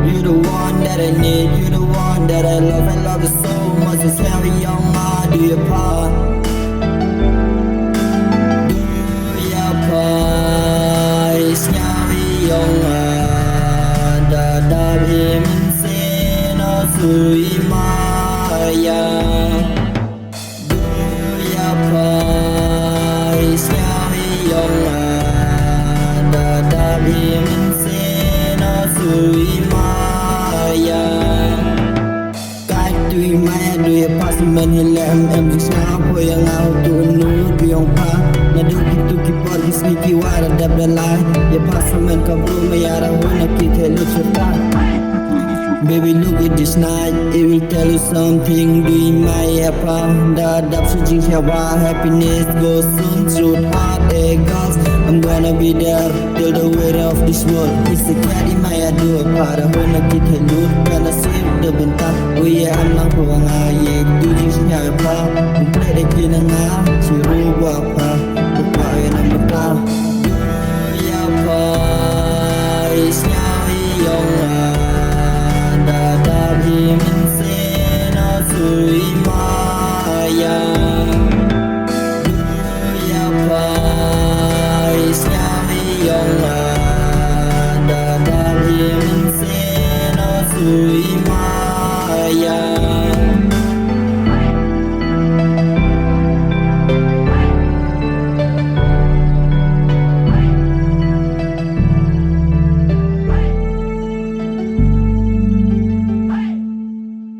You the one that I need, you the one that I love you so much. It's heavy on my do your part. Do your part. It's heavy on my da him say no sui maya. Do your part. It's heavy on my da him say no sui maya. Tùy mẹ đuôi pass mình hiện lệ em just now boy yang out to nu tu yang pa na do gitu kipot sneaky wire da belai ya pass mình ka bro me yara hona ki thelu churta. Baby look at this night, it will tell you something. Doing my apa, da dap searching siapa happiness goes soon through heartache goes. I'm gonna be there till the weight of this world. It's a carry my ado para hona kita lut kana save the bentar. Oh yeah, I'm not going aye. Do this siapa, play the kina nga, si ruba pa, buka yang nampak.